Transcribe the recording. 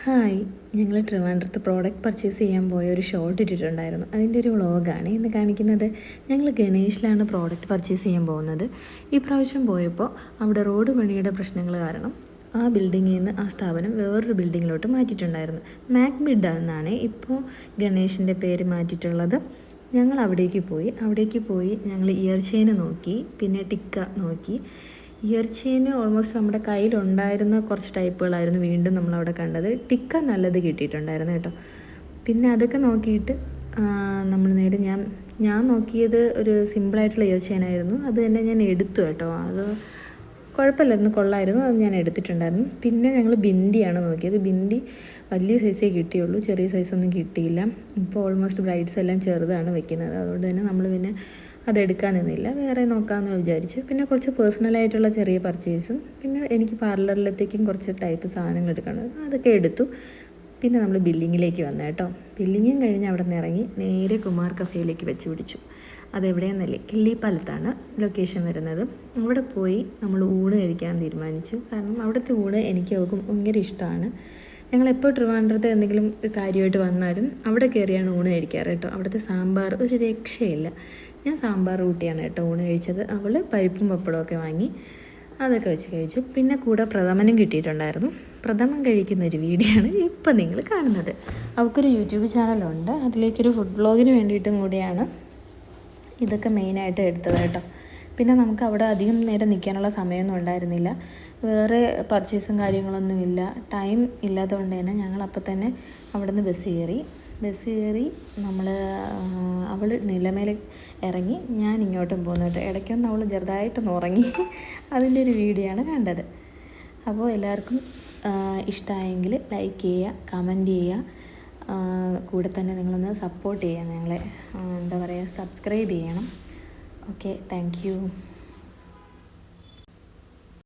Hi, ഞങ്ങൾ ട്രിവാൻഡ്രത്ത് product purchase ചെയ്യാൻ പോയ ഒരു ഷോർട്ട് ഇട്ടിട്ടുണ്ടായിരുന്നു. അതിൻ്റെ ഒരു വ്ളോഗാണ് ഇന്ന് കാണിക്കുന്നത്. ഞങ്ങൾ ഗണേഷിലാണ് പ്രോഡക്റ്റ് പർച്ചേസ് ചെയ്യാൻ പോകുന്നത്. ഈ പ്രാവശ്യം പോയപ്പോൾ അവിടെ റോഡ് പണിയുടെ പ്രശ്നങ്ങൾ കാരണം ആ ബിൽഡിങ്ങിൽ നിന്ന് ആ സ്ഥാപനം വേറൊരു ബിൽഡിങ്ങിലോട്ട് മാറ്റിയിട്ടുണ്ടായിരുന്നു. മാക്ബിഡ് എന്നാണ് ഇപ്പോൾ ഗണേഷിൻ്റെ പേര് മാറ്റിയിട്ടുള്ളത്. ഞങ്ങൾ അവിടേക്ക് പോയി ഞങ്ങൾ ഇയർ ചെയിന് നോക്കി, പിന്നെ ടിക്ക നോക്കി. ഇയർ ചെയിൻ ഓൾമോസ്റ്റ് നമ്മുടെ കയ്യിലുണ്ടായിരുന്ന കുറച്ച് ടൈപ്പുകളായിരുന്നു വീണ്ടും നമ്മളവിടെ കണ്ടത്. ടിക്ക നല്ലത് കിട്ടിയിട്ടുണ്ടായിരുന്നു കേട്ടോ. പിന്നെ അതൊക്കെ നോക്കിയിട്ട് നമ്മൾ നേരെ ഞാൻ നോക്കിയത് ഒരു സിമ്പിളായിട്ടുള്ള ഇയർ ചെയിൻ ആയിരുന്നു. അത് തന്നെ ഞാൻ എടുത്തു കേട്ടോ. അത് കുഴപ്പമില്ലായിരുന്നു, കൊള്ളായിരുന്നു. അത് ഞാൻ എടുത്തിട്ടുണ്ടായിരുന്നു. പിന്നെ ഞങ്ങൾ ബിന്ദിയാണ് നോക്കിയത്. ബിന്ദി വലിയ സൈസേ കിട്ടിയുള്ളൂ, ചെറിയ സൈസൊന്നും കിട്ടിയില്ല. ഇപ്പോൾ ഓൾമോസ്റ്റ് ബ്രൈഡ്സ് എല്ലാം ചെറുതാണ് വെക്കുന്നത്. അതുകൊണ്ട് തന്നെ നമ്മൾ പിന്നെ അതെടുക്കാൻ നിന്നില്ല, വേറെ നോക്കാമെന്ന് വിചാരിച്ചു. പിന്നെ കുറച്ച് പേഴ്സണലായിട്ടുള്ള ചെറിയ പർച്ചേസും, പിന്നെ എനിക്ക് പാർലറിലത്തേക്കും കുറച്ച് ടൈപ്പ് സാധനങ്ങൾ എടുക്കണം, അതൊക്കെ എടുത്തു. പിന്നെ നമ്മൾ ബില്ലിങ്ങിലേക്ക് വന്നു കേട്ടോ. ബില്ലിങ്ങും കഴിഞ്ഞ് അവിടെ നിന്ന് ഇറങ്ങി നേരെ കുമാർ കഫേയിലേക്ക് വെച്ച് പിടിച്ചു. അതെവിടെയെന്നല്ലേ, കിള്ളിപ്പാലത്താണ് ലൊക്കേഷൻ വരുന്നത്. അവിടെ പോയി നമ്മൾ ഊണ് കഴിക്കാൻ തീരുമാനിച്ചു. കാരണം അവിടുത്തെ ഊണ് എനിക്ക് ഭയങ്കര ഇഷ്ടമാണ്. ഞങ്ങളെപ്പോൾ ട്രിവാൻഡ്രത്ത് എന്തെങ്കിലും കാര്യമായിട്ട് വന്നാലും അവിടെ കയറിയാണ് ഊണ് കഴിക്കാറ് കേട്ടോ. അവിടുത്തെ സാമ്പാർ ഒരു രക്ഷയില്ല. ഞാൻ സാമ്പാർ കൂട്ടിയാണ് കേട്ടോ ഊണ് കഴിച്ചത്. അവൾ പരിപ്പും പപ്പടമൊക്കെ വാങ്ങി അതൊക്കെ വെച്ച് കഴിച്ചു. പിന്നെ കൂടെ പ്രഥമനും കിട്ടിയിട്ടുണ്ടായിരുന്നു. പ്രഥമൻ കഴിക്കുന്ന ഒരു വീഡിയോ ആണ് ഇപ്പം നിങ്ങൾ കാണുന്നത്. അവൾക്കൊരു യൂട്യൂബ് ചാനലുണ്ട്, അതിലേക്കൊരു ഫുഡ് വ്ളോഗിന് വേണ്ടിയിട്ടും കൂടിയാണ് ഇതൊക്കെ മെയിനായിട്ട് എടുത്തത് കേട്ടോ. പിന്നെ നമുക്ക് അവിടെ അധികം നേരം നിൽക്കാനുള്ള സമയമൊന്നും ഉണ്ടായിരുന്നില്ല. വേറെ പർച്ചേസും കാര്യങ്ങളൊന്നുമില്ല, ടൈം ഇല്ലാത്തതുകൊണ്ട് തന്നെ ഞങ്ങൾ അപ്പം തന്നെ അവിടെ നിന്ന് ബസ് കയറി നമ്മൾ അവൾ നിലമേൽ ഇറങ്ങി, ഞാൻ ഇങ്ങോട്ടും പോന്നു കേട്ടോ. ഇടയ്ക്കൊന്ന് അവൾ ചെറുതായിട്ടൊന്ന് ഉറങ്ങി. അതിൻ്റെ ഒരു വീഡിയോ ആണ് കണ്ടത്. അപ്പോൾ എല്ലാവർക്കും ഇഷ്ടമായെങ്കിൽ ലൈക്ക് ചെയ്യുക, കമൻറ്റ് ചെയ്യുക. കൂടെ തന്നെ നിങ്ങളൊന്ന് സപ്പോർട്ട് ചെയ്യുക, ഞങ്ങളെ എന്താ പറയുക, സബ്സ്ക്രൈബ് ചെയ്യണം. Okay, thank you.